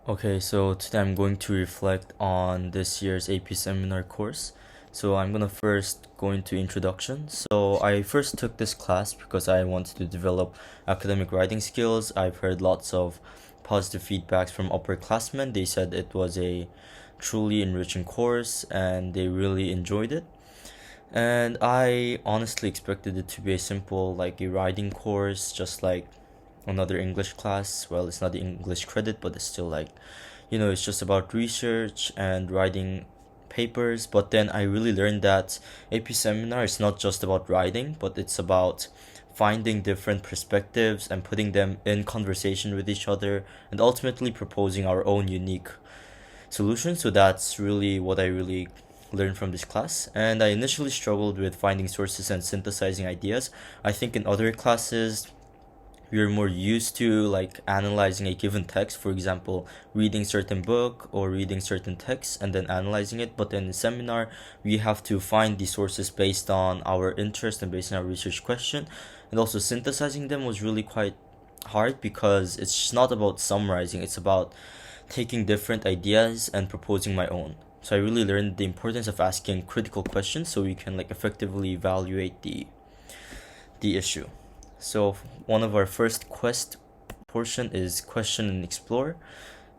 Okay, so today I'm going to reflect on this year's AP seminar course. So I'm gonna first go into introduction. So I first took this class because I wanted to develop academic writing skills. I've heard lots of positive feedbacks from upperclassmen. They said it was a truly enriching course and they really enjoyed it. And I honestly expected it to be a simple, like a writing course, just like another English class. Well, it's not the English credit, but it's still like, it's just about research and writing papers. But then I really learned that AP seminar is not just about writing, but it's about finding different perspectives and putting them in conversation with each other and ultimately proposing our own unique solutions. So that's really what I really learned from this class. And I initially struggled with finding sources and synthesizing ideas. I think in other classes, we're more used to like analyzing a given text, for example reading certain book or reading certain text and then analyzing it, but then in seminar we have to find the sources based on our interest and based on our research question, and also synthesizing them was really quite hard because it's just not about summarizing, it's about taking different ideas and proposing my own. So I really learned the importance of asking critical questions so we can like effectively evaluate the issue. So one of our first quest portion is question and explore.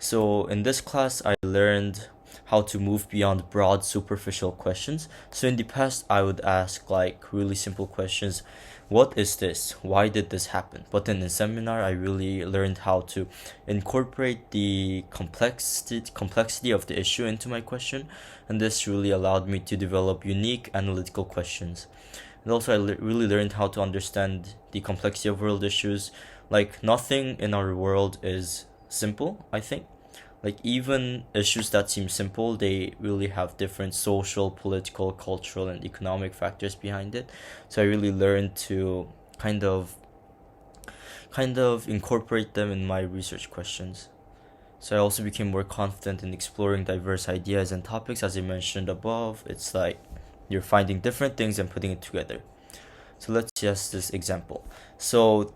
So in this class, I learned how to move beyond broad, superficial questions. So in the past, I would ask like really simple questions. What is this? Why did this happen? But then in seminar, I really learned how to incorporate the complexity of the issue into my question, and this really allowed me to develop unique analytical questions. And also, really learned how to understand the complexity of world issues. Like, nothing in our world is simple, I think. Like, even issues that seem simple, they really have different social, political, cultural, and economic factors behind it. So I really learned to kind of incorporate them in my research questions. So I also became more confident in exploring diverse ideas and topics. As I mentioned above, it's like you're finding different things and putting it together. So let's just this example. So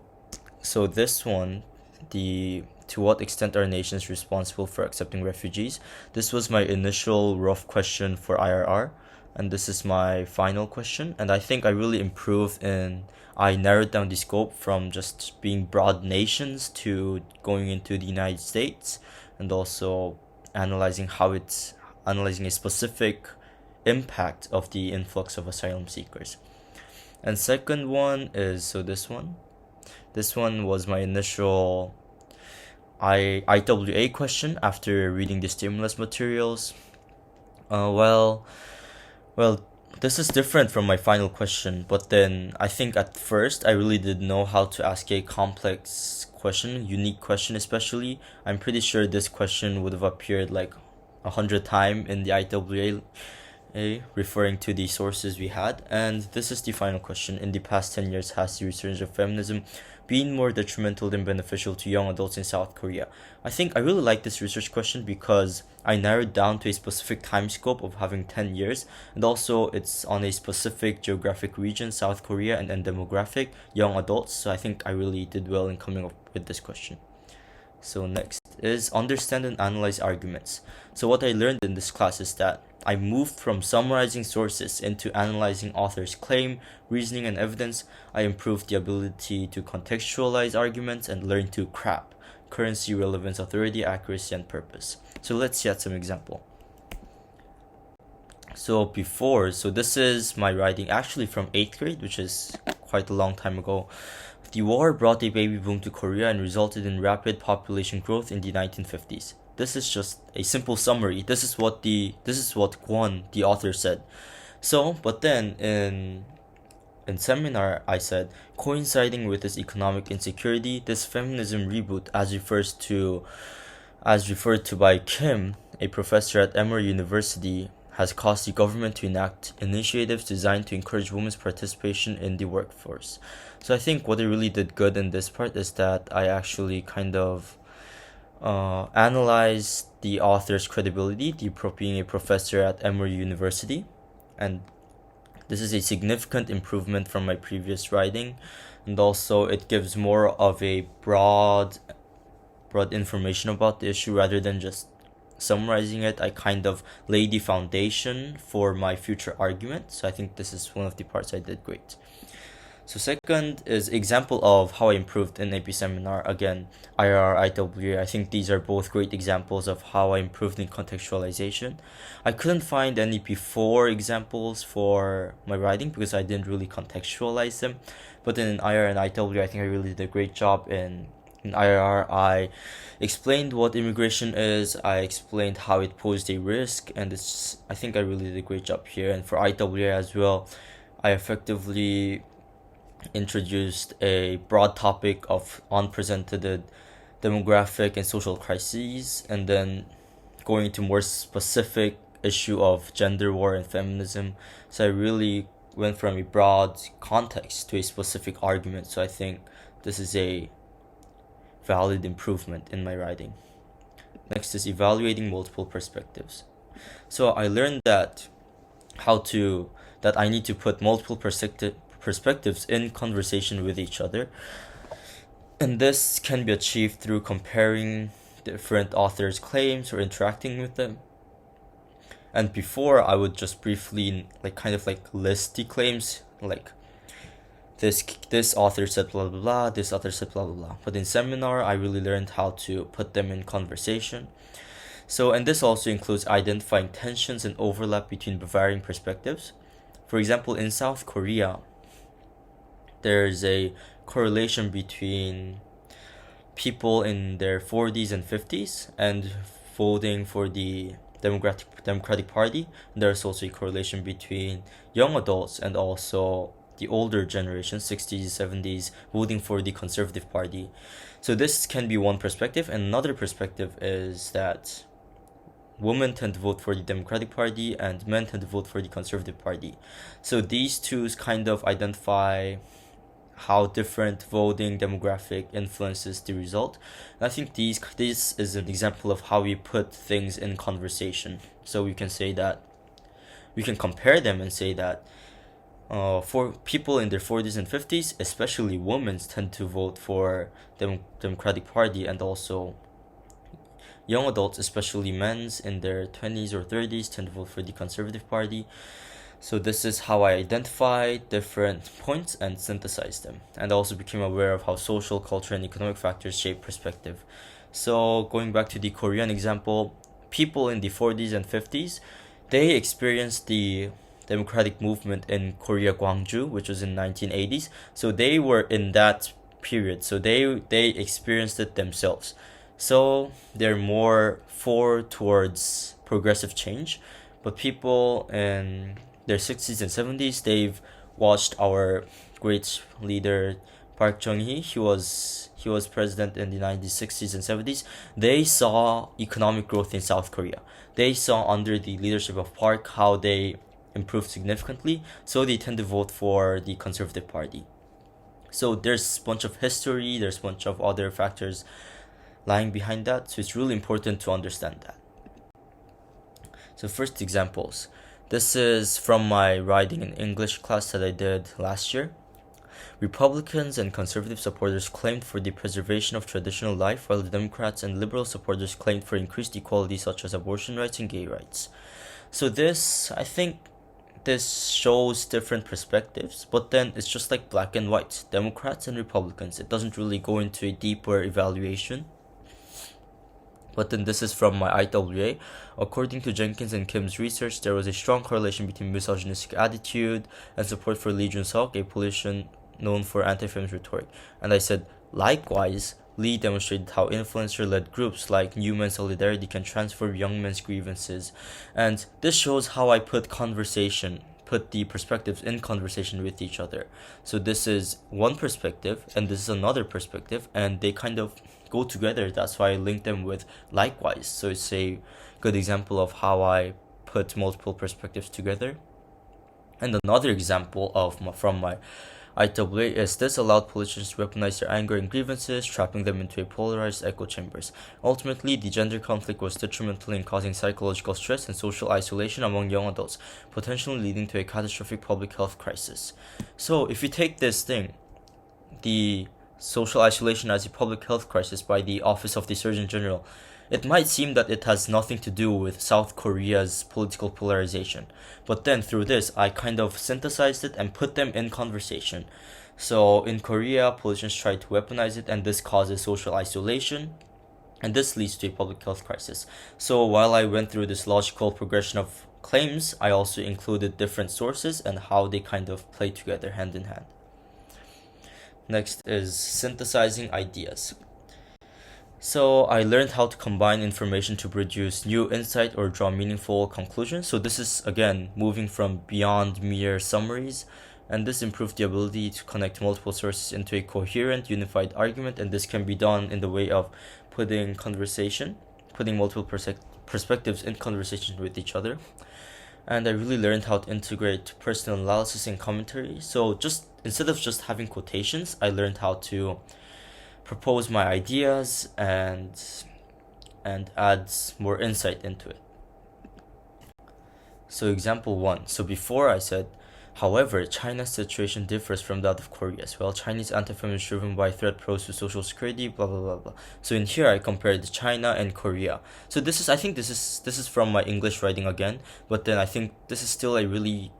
this one, the to what extent are nations responsible for accepting refugees? This was my initial rough question for IRR, and this is my final question. And I think I really improved in I narrowed down the scope from just being broad nations to going into the United States, and also analyzing how it's analyzing a specific impact of the influx of asylum seekers. And second one is so this one. This one was my initial IWA question after reading the stimulus materials. Uh, well, well, this is different from my final question, but then I think at first I really didn't know how to ask a complex question, unique question especially. I'm pretty sure this question would have appeared like 100 times in the IWA, referring to the sources we had. And this is the final question. In the past 10 years, has the resurgence of feminism been more detrimental than beneficial to young adults in South Korea? I think I really like this research question because I narrowed down to a specific time scope of having 10 years, and also it's on a specific geographic region, South Korea, and then demographic, young adults. So I think I really did well in coming up with this question. So next is understand and analyze arguments. So what I learned in this class is that I moved from summarizing sources into analyzing authors' claim, reasoning, and evidence. I improved the ability to contextualize arguments and learn to CRAP, currency, relevance, authority, accuracy, and purpose. So let's see at some example. So this is my writing actually from 8th grade, which is quite a long time ago. The war brought a baby boom to Korea and resulted in rapid population growth in the 1950s. This is just a simple summary. This is what Kwon, the author, said. So, but then in seminar I said, coinciding with this economic insecurity, this feminism reboot, as referred to by Kim, a professor at Emory University, has caused the government to enact initiatives designed to encourage women's participation in the workforce. So I think what I really did good in this part is that I actually kind of analyzed the author's credibility, the being a professor at Emory University, and this is a significant improvement from my previous writing, and also it gives more of a broad broad information about the issue rather than just summarizing it. I kind of laid the foundation for my future argument. So I think this is one of the parts I did great. So second is example of how I improved in AP seminar. Again, IR, IWA, I think these are both great examples of how I improved in contextualization. I couldn't find any before examples for my writing because I didn't really contextualize them. But then in IR and IWA, I think I really did a great job in IR. I explained what immigration is, I explained how it posed a risk, and I think I really did a great job here. And for IWA as well, I effectively introduced a broad topic of unprecedented demographic and social crises, and then going into more specific issue of gender war and feminism. So I really went from a broad context to a specific argument. So I think this is a valid improvement in my writing. Next is evaluating multiple perspectives. So I learned that I need to put multiple perspectives in conversation with each other, and this can be achieved through comparing different authors' claims or interacting with them. And before, I would just briefly list the claims, like this author said blah blah blah, this author said blah blah blah. But in seminar, I really learned how to put them in conversation. So, and this also includes identifying tensions and overlap between varying perspectives. For example, in South Korea, there's a correlation between people in their 40s and 50s and voting for the Democratic Party. There's also a correlation between young adults and also the older generation, 60s, 70s, voting for the Conservative Party. So this can be one perspective, and another perspective is that women tend to vote for the Democratic Party and men tend to vote for the Conservative Party. So these two kind of identify how different voting demographic influences the result. And I think this is an example of how we put things in conversation. So we can say that we can compare them and say that for people in their 40s and 50s, especially women, tend to vote for Democratic Party, and also young adults, especially men in their 20s or 30s, tend to vote for the Conservative Party. So this is how I identified different points and synthesized them, and also became aware of how social, cultural, and economic factors shape perspective. So going back to the Korean example, people in the 40s and 50s, they experienced the democratic movement in Korea, Gwangju, which was in 1980s. So they were in that period. So they experienced it themselves. So they're more towards progressive change. But people in their 60s and 70s, they've watched our great leader Park Chung-hee. He was president in the 1960s and 70s. They saw economic growth in South Korea. They saw under the leadership of Park how they improved significantly. So they tend to vote for the Conservative Party. So there's a bunch of history, there's a bunch of other factors lying behind that. So it's really important to understand that. So first examples. This is from my writing in English class that I did last year. Republicans and conservative supporters claimed for the preservation of traditional life, while the Democrats and liberal supporters claimed for increased equality such as abortion rights and gay rights. So I think this shows different perspectives, but then it's just like black and white, Democrats and Republicans. It doesn't really go into a deeper evaluation. But then this is from my IWA. According to Jenkins and Kim's research, there was a strong correlation between misogynistic attitude and support for Lee Jun-seok, a politician known for anti-feminist rhetoric. And I said, likewise, Lee demonstrated how influencer-led groups like New Men Solidarity can transform young men's grievances. And this shows how I put the perspectives in conversation with each other. So this is one perspective, and this is another perspective, and they kind of go together. That's why I linked them with likewise. So it's a good example of how I put multiple perspectives together. And another example from my IWA is this allowed politicians to weaponize their anger and grievances, trapping them into a polarized echo chambers. Ultimately, the gender conflict was detrimental in causing psychological stress and social isolation among young adults, potentially leading to a catastrophic public health crisis. So if you take this thing, the social isolation as a public health crisis by the Office of the Surgeon General, it might seem that it has nothing to do with South Korea's political polarization. But then through this, I kind of synthesized it and put them in conversation. So in Korea, politicians try to weaponize it, and this causes social isolation, and this leads to a public health crisis. So while I went through this logical progression of claims, I also included different sources and how they kind of play together hand in hand. Next is synthesizing ideas. So I learned how to combine information to produce new insight or draw meaningful conclusions. So this is again moving from beyond mere summaries, and this improved the ability to connect multiple sources into a coherent, unified argument, and this can be done in the way of putting multiple perspectives in conversation with each other. And I really learned how to integrate personal analysis and commentary. So just instead of just having quotations, I learned how to propose my ideas and add more insight into it. So example 1. So before I said, however, China's situation differs from that of Korea as well. Chinese anti-feminism is driven by threat posed to social security, blah blah blah blah. So in here I compared China and Korea. So I think this is from my English writing again, but then I think this is still a really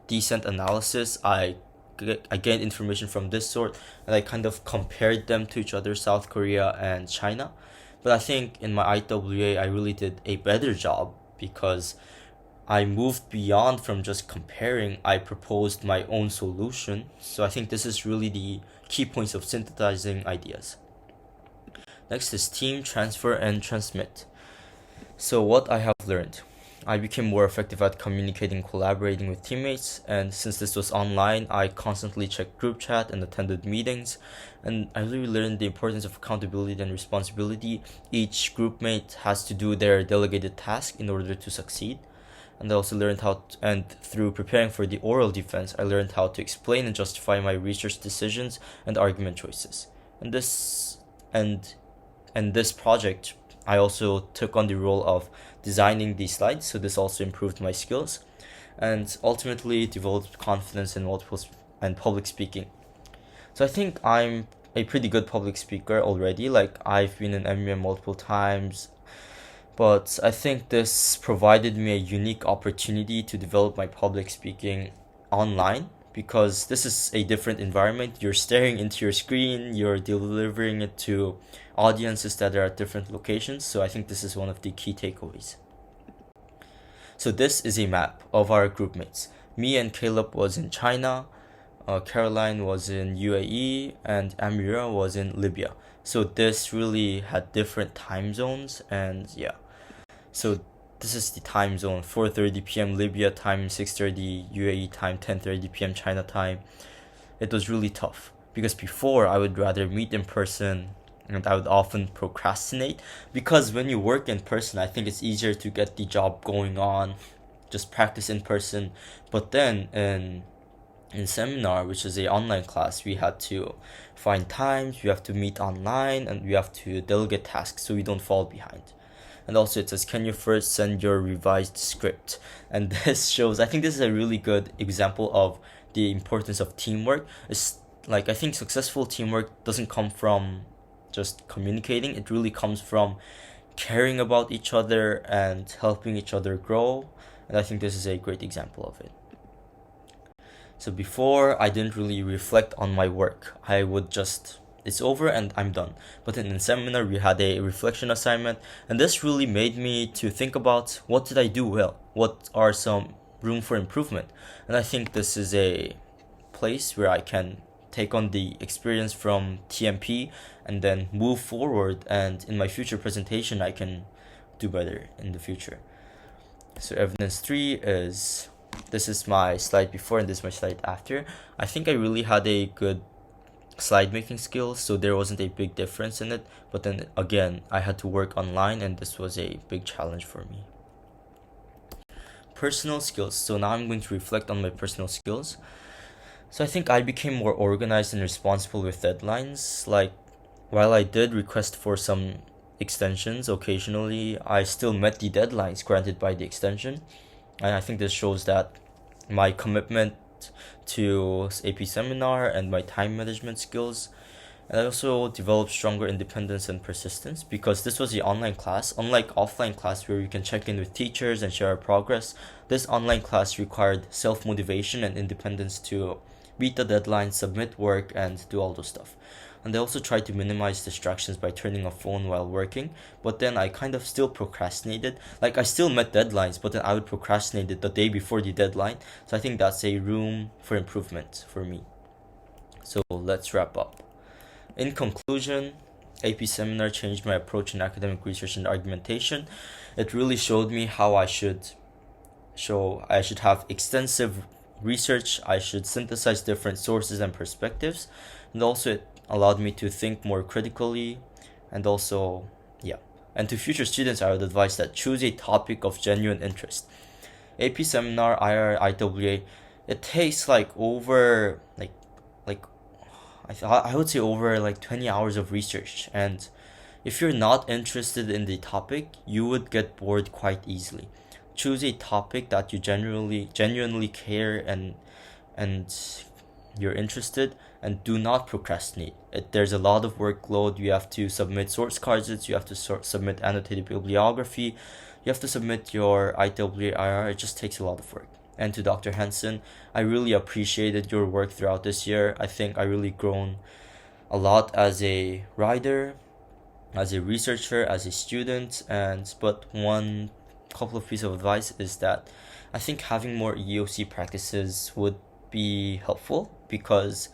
decent analysis. I gained information from this sort, and I kind of compared them to each other, South Korea and China. But I think in my IWA I really did a better job because I moved beyond from just comparing. I proposed my own solution. So I think this is really the key points of synthesizing ideas. Next is team, transfer, and transmit. So what I have learned. I became more effective at communicating, collaborating with teammates, and since this was online, I constantly checked group chat and attended meetings, and I really learned the importance of accountability and responsibility. Each groupmate has to do their delegated task in order to succeed. And I also learned and through preparing for the oral defense, I learned how to explain and justify my research decisions and argument choices. And this project, I also took on the role of designing these slides, so this also improved my skills and ultimately developed confidence in public speaking. So I think I'm a pretty good public speaker already. Like I've been in MEM multiple times, but I think this provided me a unique opportunity to develop my public speaking online because this is a different environment. You're staring into your screen, you're delivering it to audiences that are at different locations. So I think this is one of the key takeaways. So this is a map of our group mates. Me and Caleb was in China, Caroline was in UAE, and Amira was in Libya. So this really had different time zones, and yeah. So this is the time zone: 4:30 p.m. Libya time, 6:30 UAE time, 10:30 p.m. China time. It was really tough because before I would rather meet in person, and I would often procrastinate because when you work in person, I think it's easier to get the job going on, just practice in person. But then in seminar, which is a online class, we had to find times, we have to meet online, and we have to delegate tasks so we don't fall behind. And also it says, can you first send your revised script? And this shows, I think this is a really good example of the importance of teamwork. It's like, I think successful teamwork doesn't come from just communicating. It really comes from caring about each other and helping each other grow. And I think this is a great example of it. So before, I didn't really reflect on my work. I would just, it's over and I'm done. But then in seminar, we had a reflection assignment, and this really made me to think about what did I do well? What are some room for improvement? And I think this is a place where I can take on the experience from TMP and then move forward, and in my future presentation, I can do better in the future. So evidence 3 is, this is my slide before and this is my slide after. I think I really had a good slide making skills, so there wasn't a big difference in it. But then again, I had to work online and this was a big challenge for me. Personal skills. So now I'm going to reflect on my personal skills. So I think I became more organized and responsible with deadlines. Like, while I did request for some extensions occasionally, I still met the deadlines granted by the extension. And I think this shows that my commitment to AP seminar and my time management skills And I also developed stronger independence and persistence because this was the online class. Unlike offline class where you can check in with teachers and share our progress, this online class required self-motivation and independence to beat the deadline, submit work, and do all those stuff. And I also tried to minimize distractions by turning off phone while working, but then I kind of still procrastinated. Like I still met deadlines, but then I would procrastinate it the day before the deadline. So I think that's a room for improvement for me. So let's wrap up. In conclusion, AP Seminar changed my approach in academic research and argumentation. It really showed me how I should have extensive research, I should synthesize different sources and perspectives, and also it allowed me to think more critically, and also, yeah. And to future students, I would advise that choose a topic of genuine interest. AP Seminar, IR, IWA, it takes like I would say over like 20 hours of research, and if you're not interested in the topic, you would get bored quite easily. Choose a topic that you genuinely care and you're interested, and do not procrastinate. There's a lot of workload. You have to submit source cards, you have to submit annotated bibliography, you have to submit your IWIR. It just takes a lot of work. And to Dr. Hansen, I really appreciated your work throughout this year. I think I really grown a lot as a writer, as a researcher, as a student, and but one couple of pieces of advice is that I think having more EOC practices would be helpful because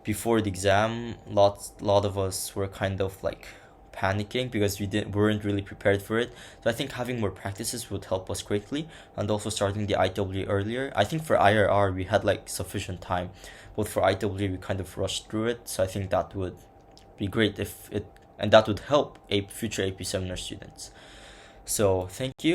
before the exam, lot of us were kind of like panicking because weren't really prepared for it. So I think having more practices would help us greatly, and also starting the IW earlier. I think for IRR we had like sufficient time, but for IW we kind of rushed through it. So I think that would be great if it and that would help a future AP seminar students. So thank you.